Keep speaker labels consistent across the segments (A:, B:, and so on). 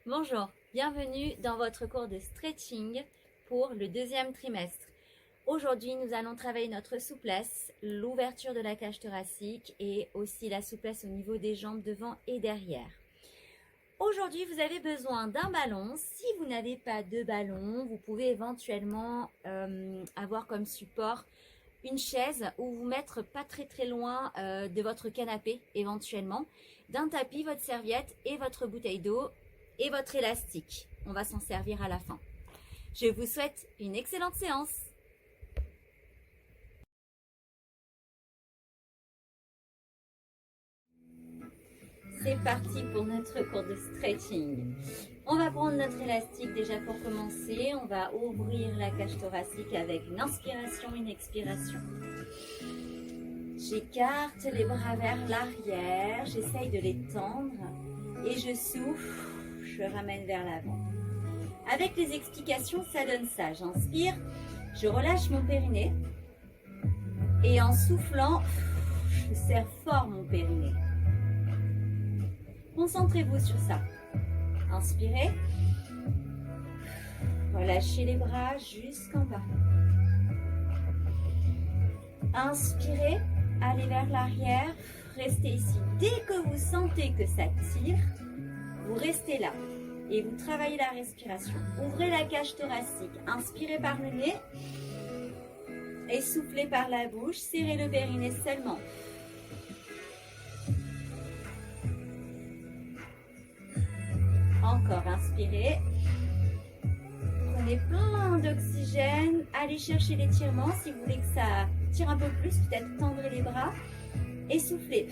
A: Bonjour, bienvenue dans votre cours de stretching pour le deuxième trimestre. Aujourd'hui, nous allons travailler notre souplesse, l'ouverture de la cage thoracique et aussi la souplesse au niveau des jambes devant et derrière. Aujourd'hui, vous avez besoin d'un ballon. Si vous n'avez pas de ballon, vous pouvez éventuellement avoir comme support une chaise ou vous mettre pas très loin de votre canapé éventuellement, d'un tapis, votre serviette et votre bouteille d'eau et votre élastique. On va s'en servir à la fin. Je vous souhaite une excellente séance. C'est parti pour notre cours de stretching. On va prendre notre élastique déjà pour commencer. On va ouvrir la cage thoracique avec une inspiration, une expiration. J'écarte les bras vers l'arrière, j'essaye de les tendre et je souffle, je ramène vers l'avant. Avec les explications, ça donne ça. J'inspire, je relâche mon périnée et en soufflant, je serre fort mon périnée. Concentrez-vous sur ça. Inspirez, relâchez les bras jusqu'en bas. Inspirez, allez vers l'arrière, restez ici. Dès que vous sentez que ça tire, vous restez là et vous travaillez la respiration. Ouvrez la cage thoracique, inspirez par le nez et soufflez par la bouche, serrez le périnée seulement. Encore, inspirez. Prenez plein d'oxygène, allez chercher l'étirement. Si vous voulez que ça tire un peu plus, peut-être tendrez les bras et soufflez.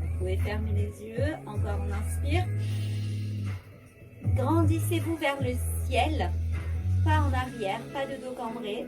A: Vous pouvez fermer les yeux, encore on inspire. Grandissez-vous vers le ciel, pas en arrière, pas de dos cambré.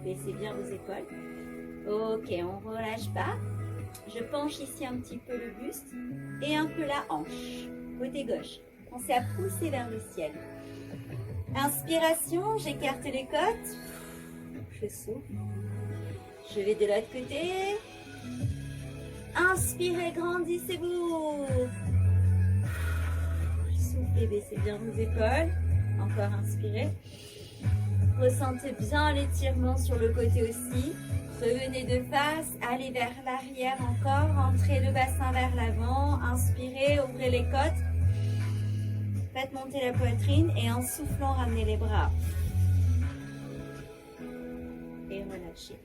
A: Baissez bien vos épaules. Ok, on ne relâche pas. Je penche ici un petit peu le buste et un peu la hanche, côté gauche. Pensez à pousser vers le ciel. Inspiration, j'écarte les côtes. Je souffle. Je vais de l'autre côté. Inspirez, grandissez-vous. Soufflez, baissez bien vos épaules. Encore inspirez. Ressentez bien l'étirement sur le côté aussi. Revenez de face, allez vers l'arrière encore, entrez le bassin vers l'avant, inspirez, ouvrez les côtes, faites monter la poitrine et en soufflant, ramenez les bras. Et relâchez.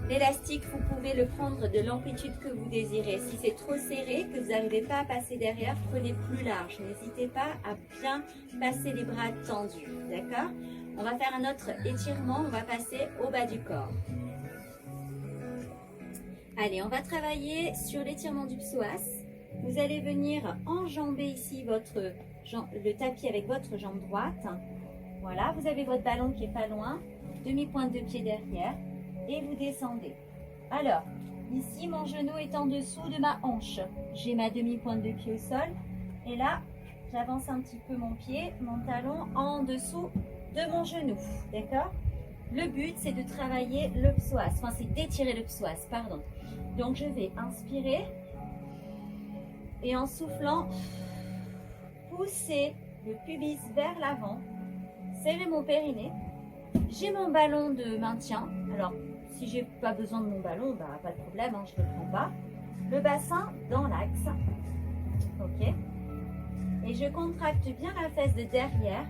A: L'élastique, vous pouvez le prendre de l'amplitude que vous désirez. Si c'est trop serré, que vous n'arrivez pas à passer derrière, prenez plus large. N'hésitez pas à bien passer les bras tendus, d'accord? On va faire un autre étirement, on va passer au bas du corps. Allez, on va travailler sur l'étirement du psoas. Vous allez venir enjamber ici le tapis avec votre jambe droite. Voilà, vous avez votre ballon qui est pas loin, demi-pointe de pied derrière et vous descendez. Alors, ici, mon genou est en dessous de ma hanche. J'ai ma demi-pointe de pied au sol et là, j'avance un petit peu mon pied, mon talon en dessous de mon genou, d'accord? Le but, c'est de travailler le psoas, enfin, c'est d'étirer le psoas, pardon. Donc, je vais inspirer et en soufflant, pousser le pubis vers l'avant, serrer mon périnée. J'ai mon ballon de maintien. Alors, si j'ai pas besoin de mon ballon, bah, pas de problème, hein, je ne le prends pas. Le bassin dans l'axe. Ok. Et je contracte bien la fesse de derrière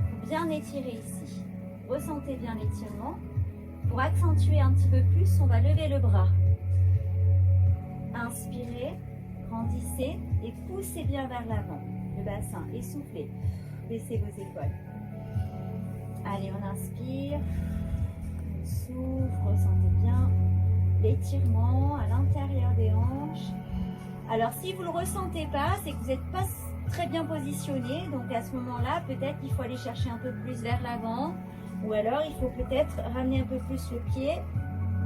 A: pour bien étirer ici. Ressentez bien l'étirement. Pour accentuer un petit peu plus, on va lever le bras. Inspirez, grandissez et poussez bien vers l'avant. Le bassin, essoufflez. Baissez vos épaules. Allez, on inspire. On souffle, ressentez bien l'étirement à l'intérieur des hanches. Alors, si vous ne le ressentez pas, c'est que vous n'êtes pas très bien positionné. Donc, à ce moment-là, peut-être qu'il faut aller chercher un peu plus vers l'avant. Ou alors, il faut peut-être ramener un peu plus le pied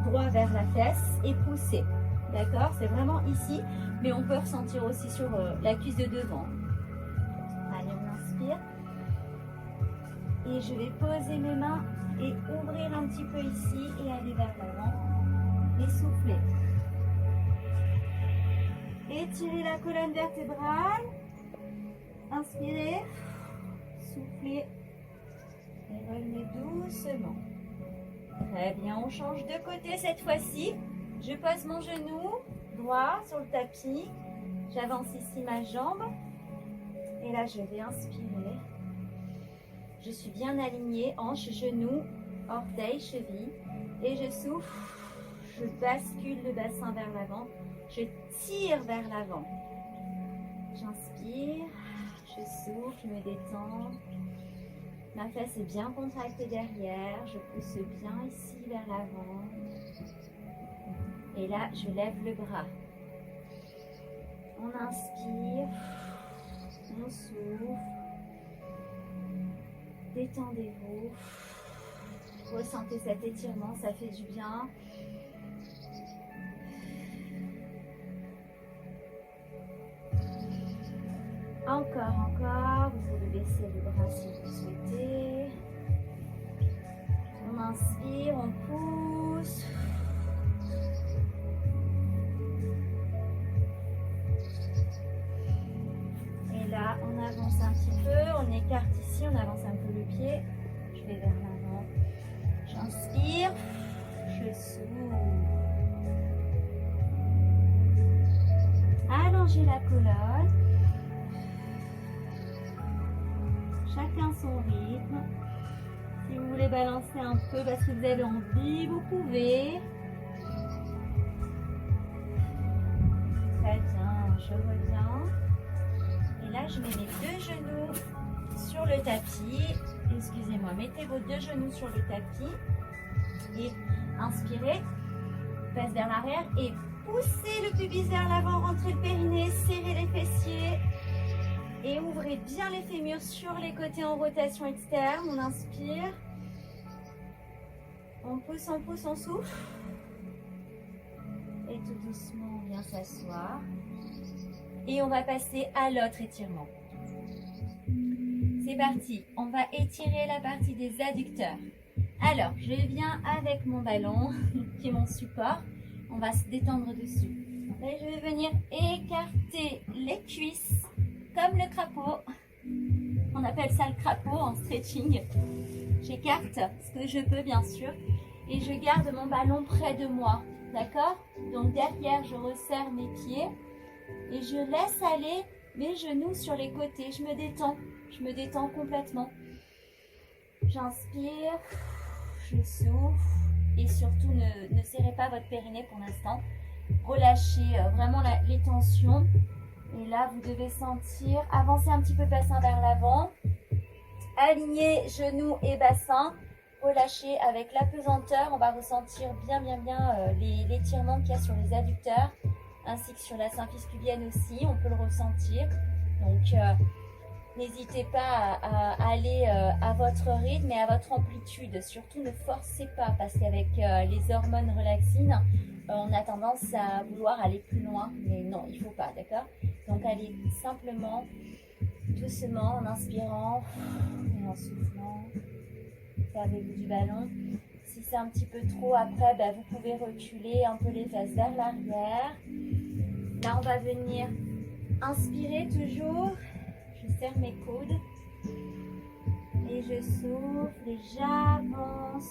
A: droit vers la fesse et pousser. D'accord? C'est vraiment ici, mais on peut ressentir aussi sur la cuisse de devant. Allez, on inspire. Et je vais poser mes mains et ouvrir un petit peu ici et aller vers l'avant. Et souffler. Étirez la colonne vertébrale. Inspirez. Soufflez. Et revenez doucement. Très bien, on change de côté cette fois-ci. Je pose mon genou droit sur le tapis. J'avance ici ma jambe. Et là, je vais inspirer. Je suis bien alignée, hanche, genou, orteil, cheville. Et je souffle. Je bascule le bassin vers l'avant. Je tire vers l'avant. J'inspire. Je souffle, je me détends. Ma fesse est bien contractée derrière. Je pousse bien ici vers l'avant. Et là, je lève le bras. On inspire. On souffle. Détendez-vous. Ressentez cet étirement, ça fait du bien. Encore. Vous pouvez baisser le bras si vous souhaitez. On inspire, on pousse. Et là, on avance un petit peu. On écarte ici, on avance un peu le pied. Je vais vers l'avant. J'inspire. Je souffle. Allongez la colonne. Chacun son rythme. Si vous voulez balancer un peu parce que vous avez envie, vous pouvez. Très bien, je reviens. Et là, je mets mes deux genoux sur le tapis. Excusez-moi, mettez vos deux genoux sur le tapis. Et inspirez, fesse vers l'arrière et poussez le pubis vers l'avant, rentrez le périnée, serrez les fessiers. Et ouvrez bien les fémurs sur les côtés en rotation externe. On inspire. On pousse, on souffle. Et tout doucement, on vient s'asseoir. Et on va passer à l'autre étirement. C'est parti. On va étirer la partie des adducteurs. Alors, je viens avec mon ballon, qui est mon support. On va se détendre dessus. Et je vais venir écarter les cuisses. Comme le crapaud, on appelle ça le crapaud en stretching. J'écarte ce que je peux bien sûr et je garde mon ballon près de moi, d'accord? Donc derrière je resserre mes pieds et je laisse aller mes genoux sur les côtés. Je me détends complètement. J'inspire, je souffle et surtout ne serrez pas votre périnée pour l'instant. Relâchez vraiment les tensions. Et là, vous devez sentir, avancer un petit peu le bassin vers l'avant. Aligner genoux et bassin. Relâchez avec la pesanteur. On va ressentir bien l'étirement qu'il y a sur les adducteurs. Ainsi que sur la symphyse pubienne aussi. On peut le ressentir. Donc, n'hésitez pas à aller à votre rythme et à votre amplitude. Surtout, ne forcez pas parce qu'avec les hormones relaxines, on a tendance à vouloir aller plus loin. Mais non, il ne faut pas, d'accord? Donc, allez simplement, doucement, en inspirant et en soufflant. Servez-vous du ballon. Si c'est un petit peu trop, après, vous pouvez reculer un peu les fesses vers l'arrière. Là, on va venir inspirer toujours. Je serre mes coudes. Et je souffle et j'avance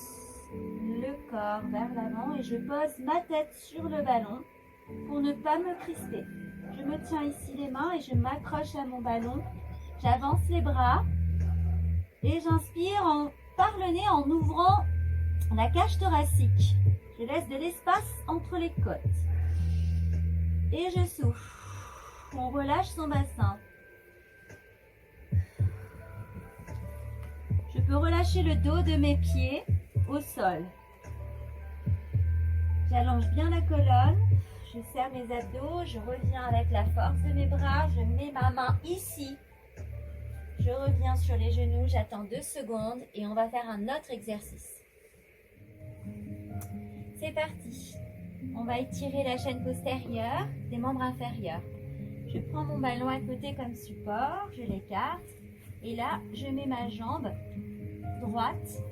A: le corps vers l'avant. Et je pose ma tête sur le ballon pour ne pas me crisper. Je me tiens ici les mains et je m'accroche à mon ballon. J'avance les bras et j'inspire par le nez en ouvrant la cage thoracique. Je laisse de l'espace entre les côtes. Et je souffle. On relâche son bassin. Je peux relâcher le dos de mes pieds au sol. J'allonge bien la colonne. Je serre mes abdos, je reviens avec la force de mes bras, je mets ma main ici. Je reviens sur les genoux, j'attends 2 secondes et on va faire un autre exercice. C'est parti. On va étirer la chaîne postérieure des membres inférieurs. Je prends mon ballon à côté comme support, je l'écarte et là je mets ma jambe droite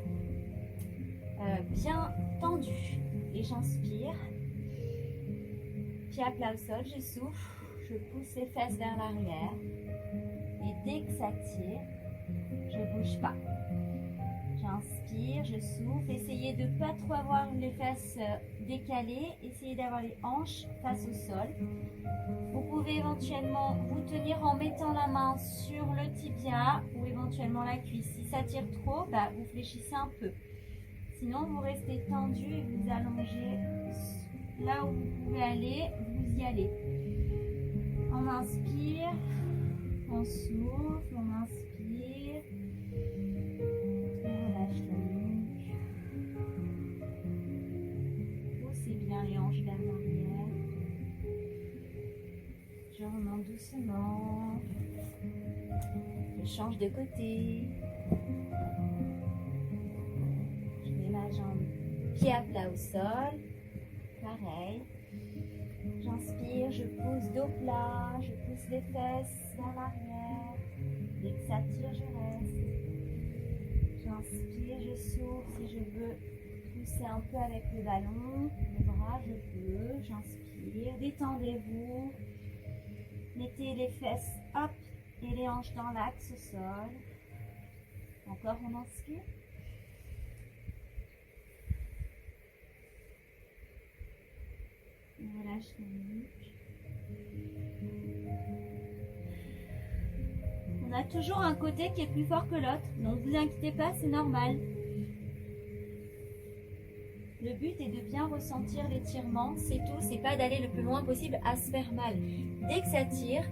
A: bien tendue et j'inspire. Pied à plat au sol, je souffle, je pousse les fesses vers l'arrière. Et dès que ça tire, je ne bouge pas. J'inspire, je souffle. Essayez de ne pas trop avoir les fesses décalées. Essayez d'avoir les hanches face au sol. Vous pouvez éventuellement vous tenir en mettant la main sur le tibia ou éventuellement la cuisse. Si ça tire trop, vous fléchissez un peu. Sinon, vous restez tendu et vous allongez là où vous pouvez aller, vous y allez. On inspire, on souffle, on inspire. On relâche la nuque. Poussez bien les hanches vers l'arrière. Je remonte doucement. Je change de côté. Je mets ma jambe pied à plat au sol. Pareil. J'inspire, je pousse dos plat, je pousse les fesses vers l'arrière. Dès que ça tire, je reste. J'inspire, je souffle. Si je veux pousser un peu avec le ballon, le bras, je peux. J'inspire, détendez-vous. Mettez les fesses, hop, et les hanches dans l'axe au sol. Encore, on inspire. On relâche la nuque. On a toujours un côté qui est plus fort que l'autre, donc ne vous inquiétez pas, c'est normal. Le but est de bien ressentir l'étirement, c'est tout, c'est pas d'aller le plus loin possible à se faire mal. Dès que ça tire,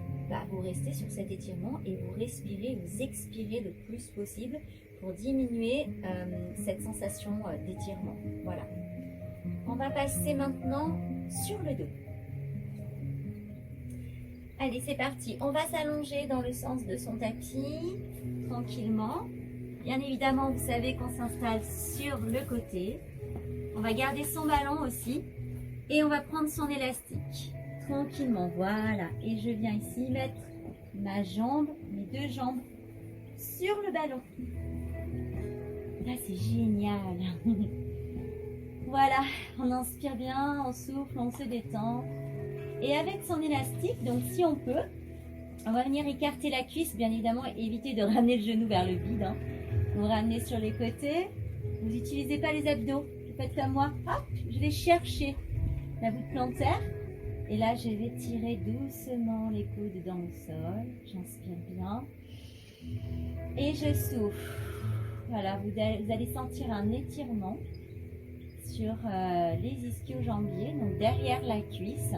A: vous restez sur cet étirement et vous respirez, vous expirez le plus possible pour diminuer cette sensation d'étirement. Voilà. On va passer maintenant sur le dos. Allez, c'est parti. On va s'allonger dans le sens de son tapis, tranquillement. Bien évidemment, vous savez qu'on s'installe sur le côté. On va garder son ballon aussi. Et on va prendre son élastique. Tranquillement, voilà. Et je viens ici mettre ma jambe, mes deux jambes, sur le ballon. Là, c'est génial. Voilà, on inspire bien, on souffle, on se détend. Et avec son élastique, donc si on peut, on va venir écarter la cuisse, bien évidemment, éviter de ramener le genou vers le vide. Hein. Vous ramenez sur les côtés. Vous n'utilisez pas les abdos. Vous faites comme moi. Hop, je vais chercher la voûte plantaire. Et là, je vais tirer doucement les coudes dans le sol. J'inspire bien. Et je souffle. Voilà, vous allez sentir un étirement sur les ischio-jambiers, donc derrière la cuisse.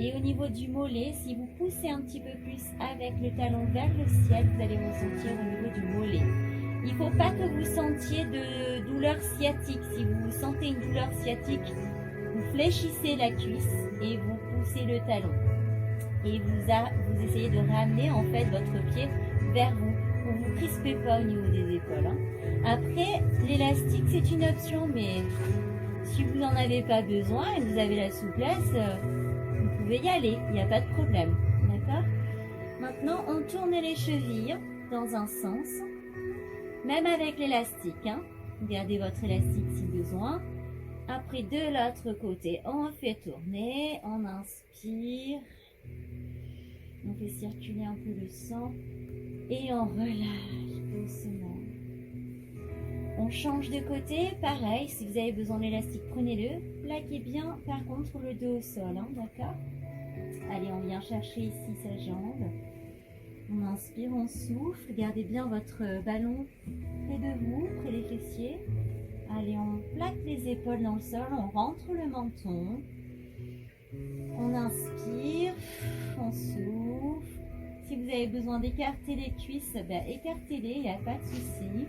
A: Et au niveau du mollet, si vous poussez un petit peu plus avec le talon vers le ciel, vous allez ressentir au niveau du mollet. Il ne faut pas que vous sentiez de douleur sciatique. Si vous sentez une douleur sciatique, vous fléchissez la cuisse et vous poussez le talon. Et vous essayez de ramener en fait votre pied vers vous. Vous ne vous crispez pas au niveau des épaules. Hein. Après, l'élastique, c'est une option, mais si vous n'en avez pas besoin et vous avez la souplesse, vous pouvez y aller, il n'y a pas de problème. D'accord? Maintenant, on tourne les chevilles dans un sens, même avec l'élastique. Hein. Gardez votre élastique si besoin. Après, de l'autre côté, on fait tourner, on inspire, on fait circuler un peu le sang et on relâche doucement. On change de côté, pareil, si vous avez besoin d'élastique, prenez-le. Plaquez bien, par contre, le dos au sol, hein, d'accord? Allez, on vient chercher ici sa jambe. On inspire, on souffle. Gardez bien votre ballon près de vous, près des fessiers. Allez, on plaque les épaules dans le sol, on rentre le menton. On inspire, on souffle. Si vous avez besoin d'écarter les cuisses, écartez-les, il n'y a pas de souci.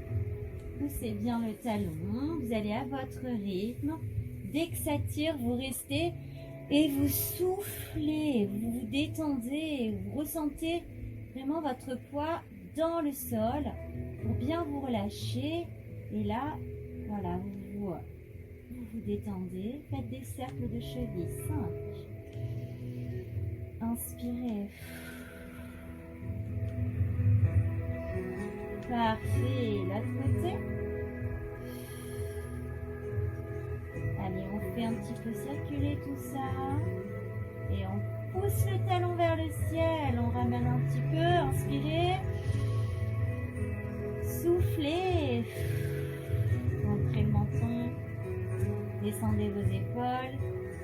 A: Poussez bien le talon, vous allez à votre rythme. Dès que ça tire, vous restez et vous soufflez, vous vous détendez, vous ressentez vraiment votre poids dans le sol pour bien vous relâcher. Et là, voilà, vous vous détendez, faites des cercles de cheville simples. Inspirez. Parfait, l'autre côté. Allez, on fait un petit peu circuler tout ça. Et on pousse pousse le talon vers le ciel. On ramène un petit peu. Inspirez. Soufflez. Rentrez le menton. Descendez vos épaules.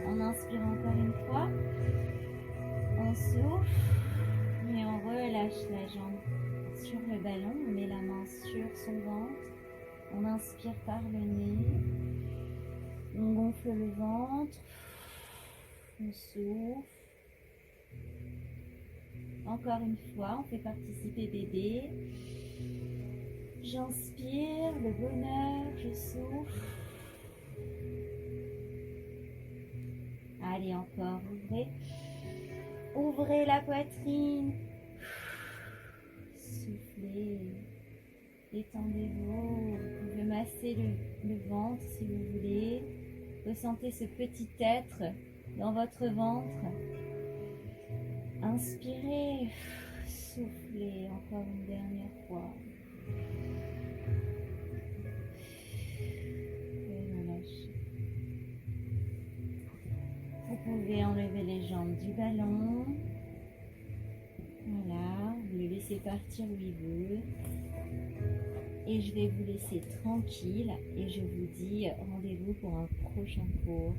A: On inspire encore une fois. On souffle. Et on relâche la jambe sur le ballon. On met la main sur son ventre. On inspire par le nez. On gonfle le ventre. On souffle. Encore une fois, on fait participer bébé. J'inspire le bonheur, je souffle. Allez, encore, ouvrez. Ouvrez la poitrine. Soufflez. Détendez-vous. Vous pouvez masser le ventre si vous voulez. Ressentez ce petit être dans votre ventre. Inspirez. Soufflez encore une dernière fois. Et relâchez. Vous pouvez enlever les jambes du ballon. Voilà, vous le laissez partir où il veut. Et je vais vous laisser tranquille et je vous dis rendez-vous pour un prochain cours.